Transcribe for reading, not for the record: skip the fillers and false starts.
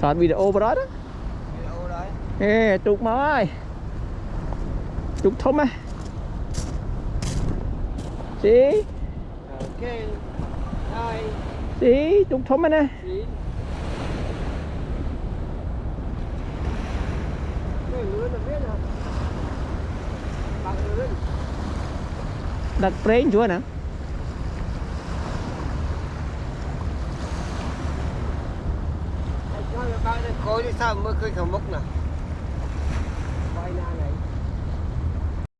soát video vào đó đó. Video đấy. Ê, trục máu ơi. Trục thông á. Xí. Ok. Hai. Xí, trục thông á nè. Chín. Cái lưới nó biết rồi. Bằng lưới. Đặt brain chúa nè. Coi đi sao mới khơi khẩu mốc nè.